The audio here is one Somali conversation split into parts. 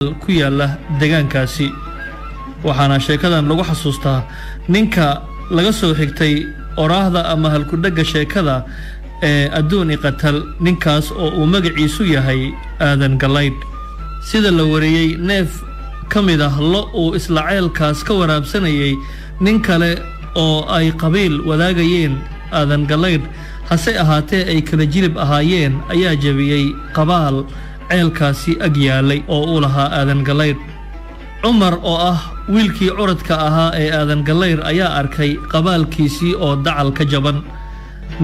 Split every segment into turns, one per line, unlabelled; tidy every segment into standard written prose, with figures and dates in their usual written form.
ku yaala deegaankaasi waxaana sheekadan lagu xasuustaa ninka laga soo xigtay oraahda ama halkudhaga sheekada ee adduun qatal ninkaas oo uu magaciisu yahay aadan galayd sida la wariyay neef kamid ah lo uu isla ceelkaas ka waraabsanayay nin kale oo ay qabiil wadaagayeen aadan galayd hase ahaatee ay kala jilib ahaayeen ayaa jabiyay qabaal ceelkaasi ag yaalay oo uu lahaa aadan galayd cumar oo ah wiilkii curadka ahaa ee aadan galayd ayaa arkay qabaalkiisii oo dacal ka jaban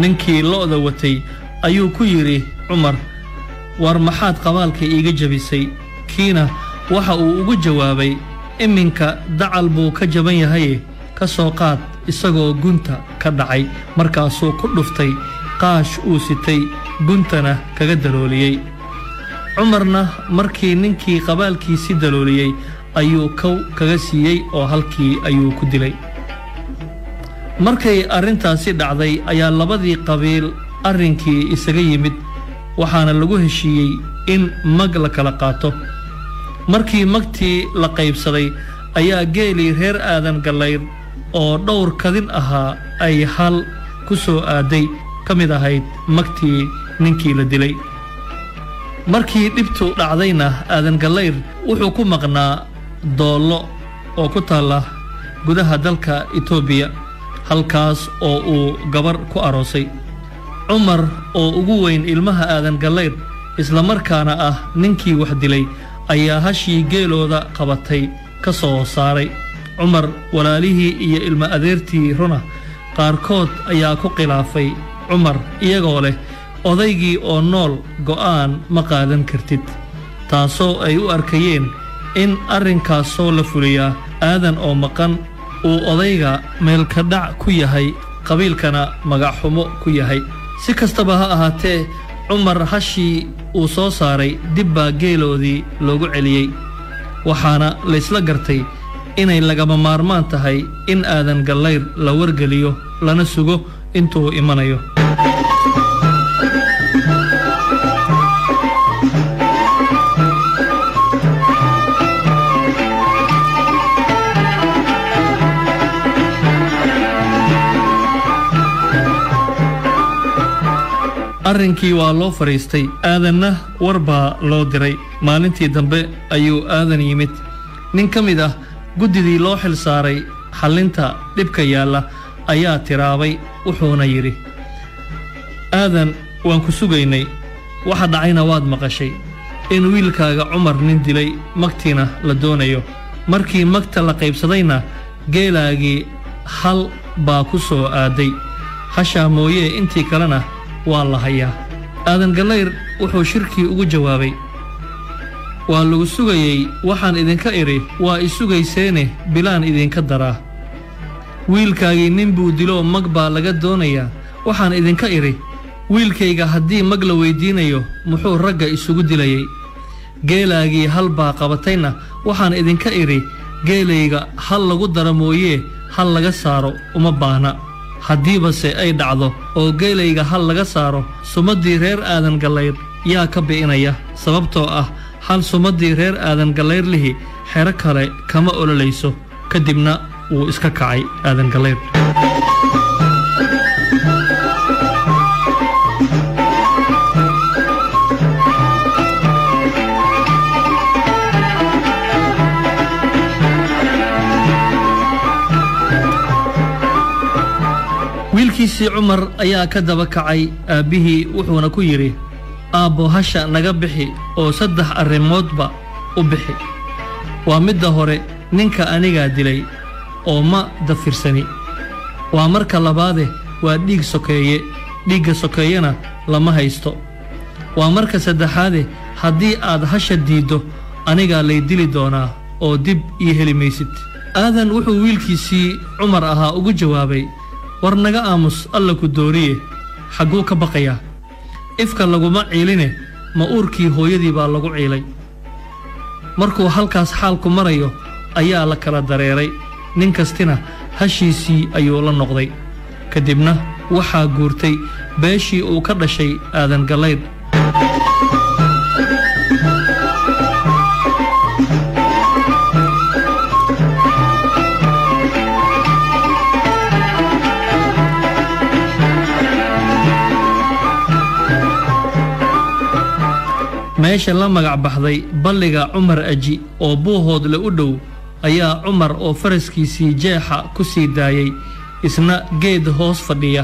ninkii lo'da watay ayuu ku yiri cumar war maxaad qabaalka iiga jabisay kiina waxa uu ugu jawaabay iminka dacal buu ka jaban yahay ka soo qaad isagoo gunta ka dhacay markaasuu ku dhuftay qaash uu sitay guntana kaga dalooliyay cumarna markii ninkii qabaalkiisii dalooliyay ayuu kaga siiyay oo halkii ayuu ku dilay markay arintaasi dhacday ayaa labadii qabiil arrinkii isaga yimid waxaana lagu heshiiyey in mag la kala qaato markii magtii la qaybsaday ayaa geelii reer aadan galayd oo dhowr kadin ahaa ay hal ku soo aaday ka mid ahayd magtii ninkii la dilay markii dhibtu dhacdayna aadan galayd wuxuu ku maqnaa doolo oo ku taala gudaha dalka Itoobiya halkaas oo uu gabar ku aroosay cumar oo ugu weyn ilmaha aadan galayd isla markaana ah ninkii wax dilay ayaa hashii geelooda qabatay ka soo saaray cumar walaalihii iyo ilma adeertii runa qaarkood ayaa ku khilaafay cumar iyagoo leh odaygii oo nool go'aan ma qaadan kartid taasoo ay u arkayeen in arrinkaas soo la fuliyaa aadan oo maqan uu odayga meel ka dhac ku yahay qabiilkana magac xumo ku yahay si kastaba ha ahaatee cumar hashii uu soo saaray dib baa geeloodii loogu celiyey waxaana la isla gartay inay lagama maarmaan tahay in aadan galayd la wargeliyo lana sugo intuu imanayo arrinkii waa loo fariistay aadanna warbaa loo diray maalintii dambe ayuu aadan yimid nin ka mid ah guddidii loo xil saaray xallinta dhibka yaalla ayaa tiraabay wuxuuna yidhi aadan waan ku sugaynay waxa dhacayna waad maqashay in wiilkaaga cumar nin dilay magtiina la doonayo markii magta la qaybsadayna geelaagii hal baa ku soo aaday hashaa mooyee intii kalena waa la hayaa aadan galayd wuxuu shirkii ugu jawaabay waa lagu sugayay waxaan idinka iri waa isugayseene bilaan idinka daraa wiilkaagii nin buu dilo mag baa laga doonayaa waxaan idinka iri wiilkayga haddii mag la weydiinayo muxuu ragga isugu dilayay geelaagii hal baa qabatayna waxaan idinka iri geelayga hal lagu dara mooyee hal laga saaro uma baahna haddiibase ay dhacdo oo geelayga hal laga saaro sumaddii reer aadan galayd yaa ka bi'inaya sababtoo ah hal sumaddii reer aadan galayd lihi xero kale kama ololayso kadibna wuu iska kacay aadan galayd wiilkiisii cumar ayaa ka daba kacay aabbihii wuxuuna ku yidhi aabbo hasha naga bixi oo 3 arrimoodba u bixi waa midda hore ninka anigaa dilay oo ma dafirsani waa marka labaade waa dhiig sokeeye dhiigga sokeeyena lama haysto waa marka saddexaade haddii aad hasha diiddo anigaa lay dili doonaa oo dib ii heli maysid aadan wuxuu wiilkiisii cumar ahaa ugu jawaabay war naga aamus alla ku dooriye xagguu ka baqayaa ifka laguma ciiline ma uurkii hooyadii baa lagu ciilay markuu halkaas xaalku marayo ayaa la kala dareeray nin kastina hashiisii ayuu la noqday kadibna waxaa guurtay beeshii uu ka dhashay aadan galayd meesha la magac baxday balliga Cumar Aji oo buuhood la u dhow ayaa Cumar oo faraskiisii jeexa ku sii daayay isna geed hoos fadhiya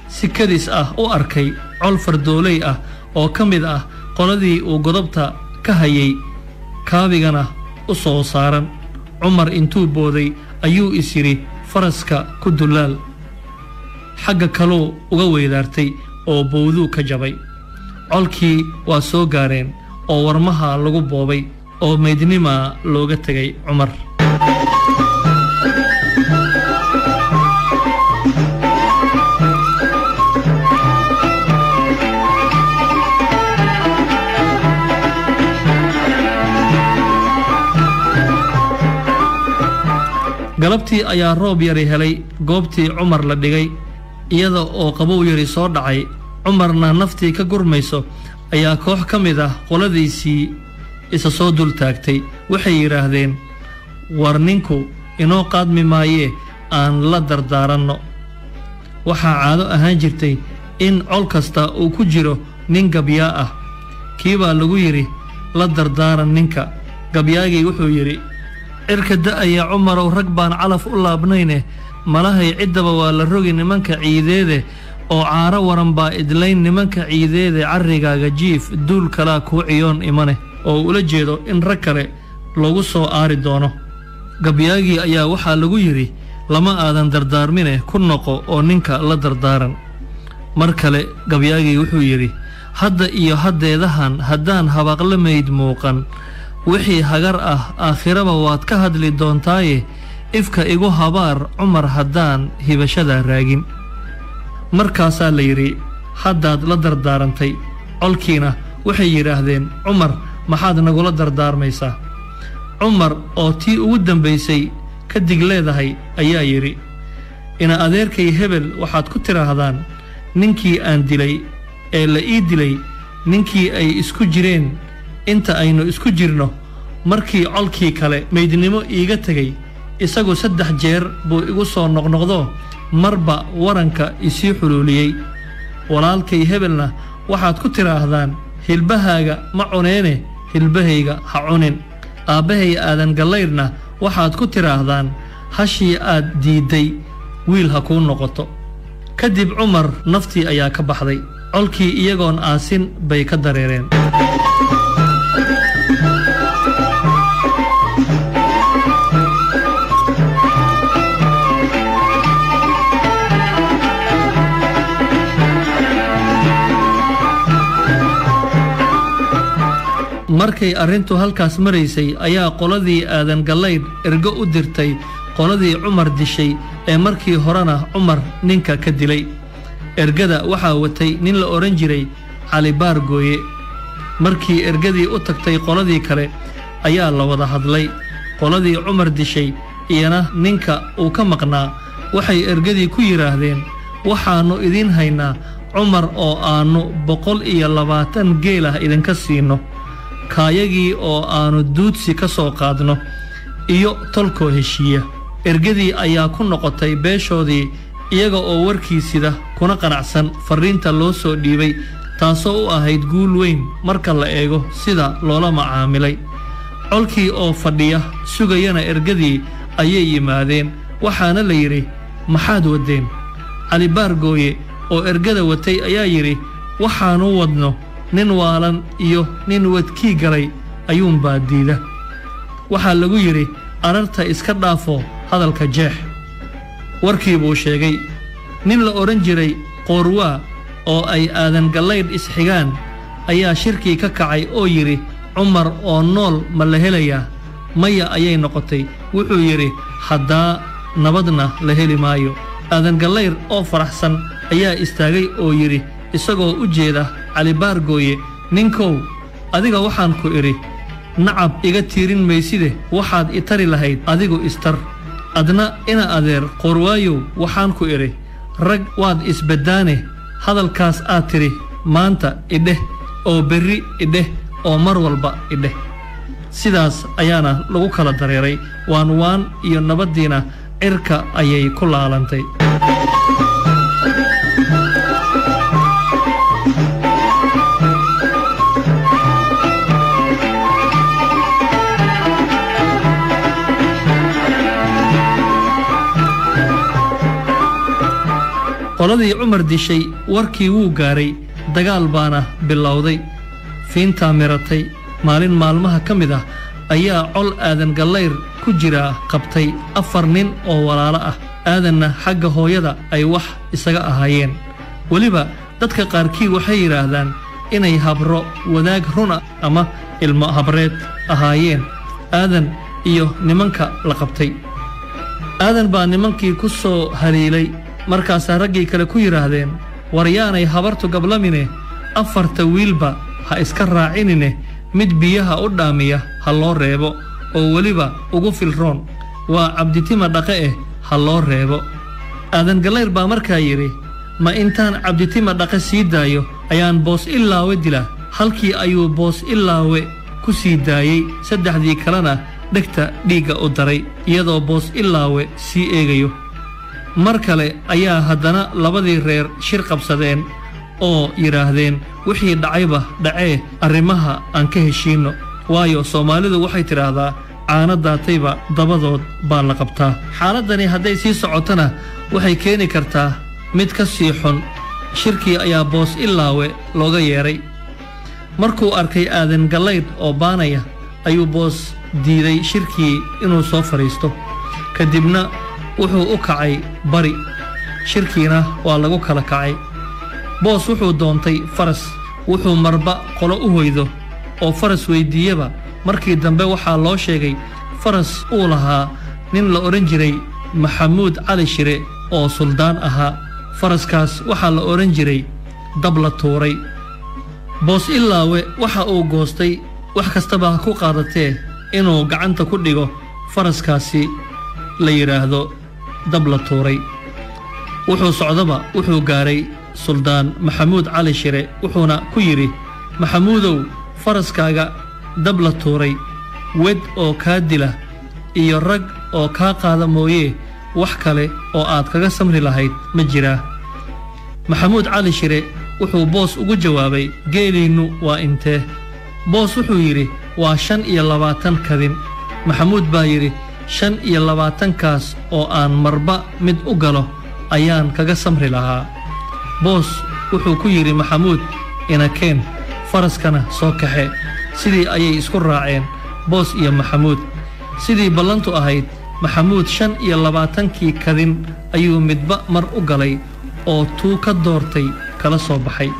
si kadis ah u arkay col fardoolay ah oo kamid ah qoladii uu godobta ka hayay kaabigana u soo saaran Cumar intuu booday ayuu isiri faraska ku dulaal xagga kaloo uga weydaartay oo bowdu ka jabay colkii waa soo gaareen oo warmaha lagu boobay oo meydnima looga tagay Cumar galabtii ayaa roob yari helay goobtii Cumar la dhigay iyada oo qabow yari soo dhacay Cumarna naftii ka gurmayso ayaa koox kamid ah qoladiisii isa soo dul taagtay waxay yiraahdeen war ninku inoo qaadmi maayee aan la dardaaranno waxaa caado ahaan jirtay in col kasta uu ku jiro nin gabyaa ah kiibaa lagu yiri la dardaaran ninka gabyaagii wuxuu yiri cirka da'aya Cumarow rag baan calaf u laabnayne malahay ciddaba waa la rogi nimanka ciideede oo caara waran baa idlayn nimanka ciideede carrigaaga jiif duul kala ku ciyoon imane oo ula jeedo in rag kale lagu soo aari doono gabyaagii ayaa waxaa lagu yiri lama aadan dardaarmine ku noqo oo ninka la dardaaran mar kale gabyaagii wuxuu yiri hadda iyo haddeedahan haddaan habaqla meyd muuqan wixii hagar ah aakhiraba waad ka hadli doontaaye ifka igu habaar Cumar haddaan hibashada raagin markaasaa la yiri haddaad la dardaarantay colkiina waxay yiraahdeen Cumar maxaad nagula dardaarmaysaa Cumar oo tii ugu dambaysay ka dig leedahay ayaa yiri ina adeerkay hebel waxaad ku tiraahdaan ninkii aan dilay ee la ii dilay ninkii ay isku jireen inta aynu isku jirno markii colkii kale meydnimo iiga tagay isagu 3 jeer buu igu soo noqnoqdo marba waranka isii xuluuliyay walaalkay hebelna waxaad ku tiraahdaan hilbahaaga ma cuneene hilbahayga ha cunin aabahay aadan galayrna waxaad ku tiraahdaan hashii aad diiday wiil ha kuu noqoto kadib Cumar naftii ayaa ka baxday colkii iyagoon aasin bay ka dareereen markay arintu halkaas maraysay ayaa qoladii aadan galayd ergo u dirtay qoladii Cumar dishay ee markii horena Cumar ninka ka dilay ergada waxaa watay nin la oran jiray Cali Baargooye markii ergadii u tagtay qoladii kale ayaa la wada hadlay qoladii Cumar dishay iyana ninka uu ka maqnaa waxay ergadii ku yiraahdeen waxaanu idin haynaa Cumar oo aanu 120 geel ah idinka siino kaayagii oo aanu duudsi ka soo qaadno iyo tolkoo heshiiya ergadii ayaa ku noqotay beeshoodii iyaga oo warkiisida kuna qanacsan fariinta loo soo dhiibay taasoo u ahayd guul weyn marka la eego sida loola macaamilay colkii oo fadhiya sugayana ergadii ayay yimaadeen waxaana la yiri maxaad wadeen Cali Baargooye oo ergada watay ayaa yiri waxaanu wadno nin waalan iyo nin wadkii galay ayuun baa diida waxaa lagu yiri ararta iska dhaafo hadalka jeex warkii buu sheegay nin la oran jiray Qoorwaa oo ay aadan galayd isxigaan ayaa shirkii ka kacay oo yiri Cumar oo nool ma la helayaa maya ayay noqotay wuxuu yiri haddaa nabadna la heli maayo aadan galayr oo faraxsan ayaa istaagay oo yiri isagoo u jeeda Cali Baargooye ninkow adiga waxaan ku iri nacab iga tiirin mayside waxaad i tari lahayd adigu istar adna ina adeer Qoorwaayow waxaan ku iri rag waad isbadaane hadalkaas aad tiri maanta ideh oo berri ideh oo mar walba ideh sidaas ayaana lagu kala dareeray waan iyo nabadiina cirka ayay ku laalantay qoladii Cumar dishay warkii wuu gaaray dagaal baana bilowday fiinta miratay maalin maalmaha kamid ah ayaa col aadan gallayr ku jira qabtay 4 nin oo walaalo ah aadanna xagga hooyada ay wax isaga ahaayeen waliba dadka qaarkii waxay yiraahdaan inay habro wadaag runa ama ilmo habreed ahaayeen aadan iyo nimanka la qabtay aadan baa nimankii ku soo haleelay markaas raggii kale ku yiraahdeen waryaanay habartu gablamine 4 wiilba ha iska raacinine mid biyaha u dhaamiya ha loo reebo oo waliba ugu filroon waa cabditima dhaqe ha loo reebo aadan gallayr baa markaa yiri ma intaan cabditima dhaqe sii daayo ayaan boos ilaawe dila halkii ayuu boos ilaawe ku sii daayay saddexdii kalena dhegta dhiiga u daray iyadoo boos ilaawe sii eegayo mar kale ayaa haddana labadii reer shir qabsadeen oo yiraahdeen wixii dhacayba dhacee arrimaha aan ka heshiino waayo Soomaalidu waxay tiraahdaa caana daatayba dabadood baa la qabtaa xaaladani hadday sii socotana waxay keeni kartaa mid ka sii xun shirkii ayaa boos ilaawe looga yeeray markuu arkay aadan gallayr oo baanaya ayuu boos diiday shirkii inuu soo fariisto kadibna wuxuu u kacay bari shirkiina waa lagu kala kacay boos wuxuu doontay faras wuxuu marba qolo u hoydo oo faras weydiiyaba markii dambe waxaa loo sheegay faras uu lahaa nin la oran jiray Maxamuud Cali Shire oo suldaan ahaa faraskaas waxaa la oran jiray dab la tuuray boos ilaawe waxa uu goostay wax kastaba ku qaadatee inuu gacanta ku dhigo faraskaasi la yiraahdo dab la tuuray wuxuu socdaba wuxuu gaaray suldaan Maxamuud Cali Shire wuxuuna ku yiri Maxamuudow faraskaaga dab la tuuray wed oo ka dila iyo rag oo ka qaada mooyee wax kale oo aad kaga samri lahayd ma jiraa Maxamuud Cali Shire wuxuu boos ugu jawaabay geeliinu waa intee boos wuxuu yiri waa 25 kadin Maxamuud baa yiri 25 kaas oo aan marba mid u galo ayaan kaga samri lahaa boos wuxuu ku yiri Maxamuud ina keen faraskana soo kaxe sidii ayay isku raaceen boos iyo Maxamuud sidii ballantu ahayd Maxamuud 25kii kadin ayuu midba mar u galay oo tuu ka doortay kala soo baxay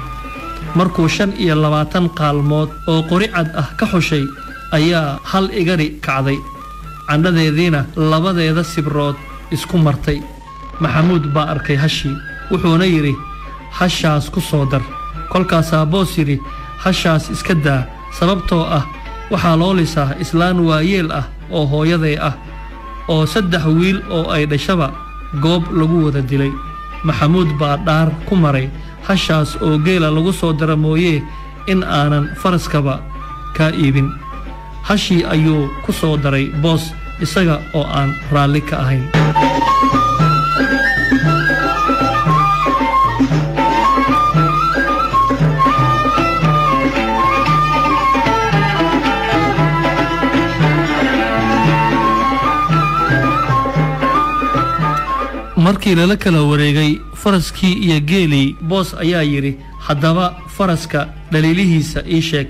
markuu 25 qaalmood oo qori cad ah ka xushay ayaa hal igari kacday candhadeediina labadeeda sibrood isku martay Maxamuud baa arkay hashi wuxuuna yiri hashaas ku soo dar kolkaas boos yiri hashaas iska daa sababtoo ah waxa loo lisaa islaan waayeel ah oo hooyaday ah oo 3 wiil oo ay dhashaba goob lagu wada dilay Maxamuud baa dhaar ku maray hashaas oo geela lagu soo daramooyee in aanan faraskaba ka iibin hashi ayuu ku soo daray boos isaga oo aan raali ka ahayn markii la kala wareegay faraskii iyo geelii boos ayaa yiri haddaba faraska dhaliilihiisa ii sheeg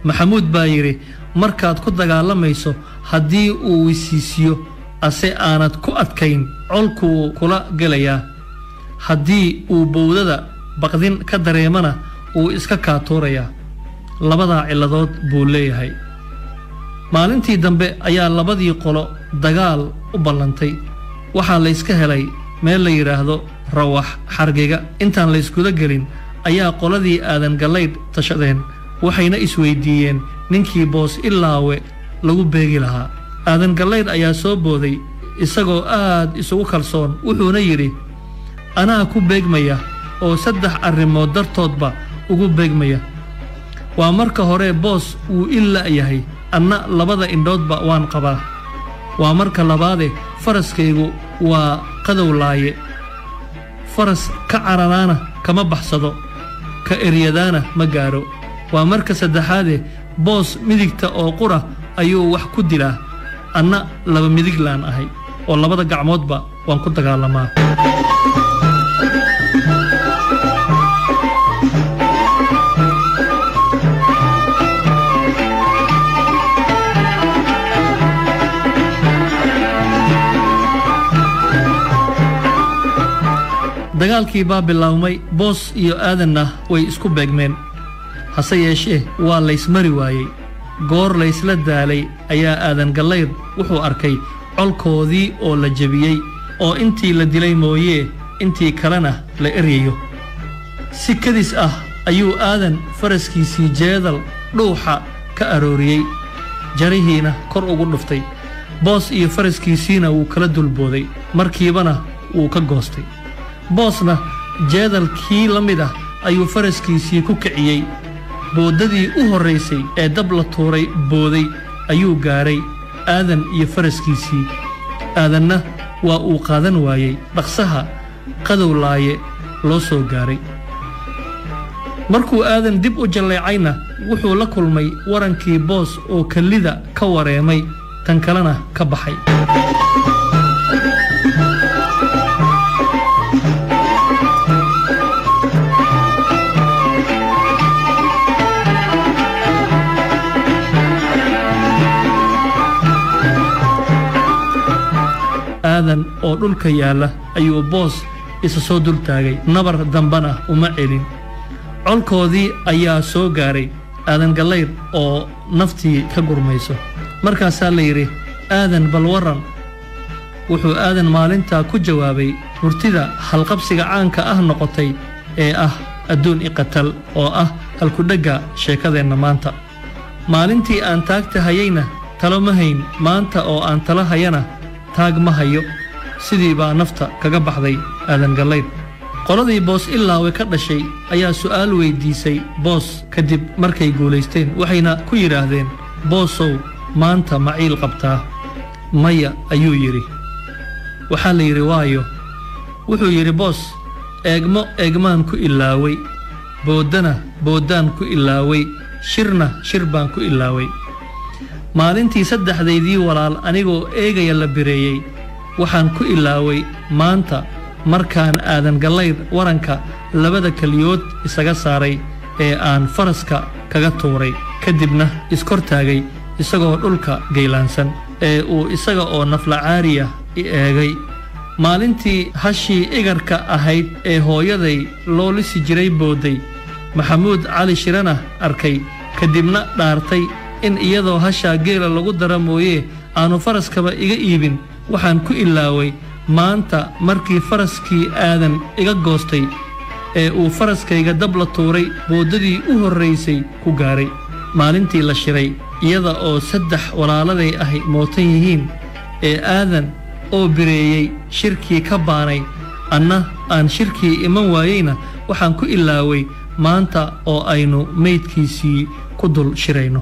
Maxamuud baa yiri markaad ku dagaalamayso haddii uu wisiisiyo ase aanad ku adkayn colku kula galaya haddii uu bowdada baqdin ka dareemana uu iska kaatooraya labada ciladood buu leeyahay maalintii dambe ayaa labadii qolo dagaal u ballantay waxa la iska helay meel la yiraahdo rawax xargiga intaan la isku galin ayaa qoladii aadan gallayr tashadeen waxayna isweydiiyeen ninkii boos ilaawe lagu beegi lahaa aadan gallayr ayaa soo booday isagoo aad isugu kalsoon wuxuuna yiri anaa ku beegmaya oo 3 arrimood dartoodba ugu beegmaya waa marka hore boos uu illa yahay anna labada indhoodba waan qabaa waa marka labaade faraskaygu waa qadowlaaye faras ka cararaana kama baxsado ka eryadaana ma gaaro waa marka saddexaade boos midigta oo qura ayuu wax ku dilaa anna laba midig laan ahay oo labada gacmoodba waan ku dagaalamaa dagaalkii baa bilaawmay boos iyo aadanna way isku beegmeen hase yeeshee waa laysmari waayey goor laysla daalay ayaa aadan gallayr wuxuu arkay colkoodii oo la jebiyey oo intii la dilay mooyee intii kalena la eryayo si kadis ah ayuu aadan faraskiisii jeedal dhuuxa ka arooriyey jarihiina kor ugu dhuftay boos iyo faraskiisiina wuu kala dulbooday markiibana wuu ka goostay boosna jeedalkii la mid ah ayuu faraskiisii ku kiciyey boodadii u horraysay ee dab la tuuray booday ayuu gaaray aadan iyo faraskiisii aadanna waa uu qaadan waayey dhaqsaha qadowlaaye loo soo gaaray markuu aadan dib u jalleecayna wuxuu la kulmay warankii boos oo kallida ka wareemay tan kalena ka baxay aadan oo dhulka yaalla ayuu boos isa soo dul taagay nabar dambana uma celin colkoodii ayaa soo gaaray aadan gallayr oo naftii ka gurmayso markaasaa la yidhi aadan bal waran wuxuu aadan maalintaa ku jawaabay hurtida halqabsiga caanka ah noqotay ee ah adduun iqatal oo ah halkudhegga sheekadeenna maanta maalintii aan taagta hayayna talo ma hayn maanta oo aan talo hayana taag ma hayo sidii baa nafta kaga baxday aadan gallayr qoladii boos ilaawe ka dhashay ayaa su'aal weydiisay boos kadib markay guulaysteen waxayna ku yidhaahdeen boosow maanta maciil qabtaa maya ayuu yidhi waxaa la yidhi waayo wuxuu yidhi boos eegmo eegmaan ku ilaaway booddana booddaan ku ilaaway shirna shir baan ku ilaaway maalintii saddexdaydii walaal anigoo eegaya la bireeyey waxaan ku ilaaway maanta markaan aadan gallayr waranka labada keliyood isaga saaray ee aan faraska kaga tuuray kadibna iskor taagay isagoo dhulka geylaansan ee uu isaga oo naflacaariya i eegay maalintii hashii igarka ahayd ee hooyaday loo lisi jiray boodday maxamuud cali shirana arkay kadibna dhaartay in iyadoo hashaa geela lagu dara mooyee aanu faraskaba iga iibin waxaan ku ilaaway maanta markii faraskii aadan iga goostay ee uu faraskayga dab la tuuray boodadii u horraysay ku gaaray maalintii la shiray iyada oo 3 walaaladay ahi mootan yihiin ee aadan oo bireeyey shirkii ka baanay anna aan shirkii iman waayeyna waxaan ku ilaaway maanta oo aynu meydkiisii ku dul shirayno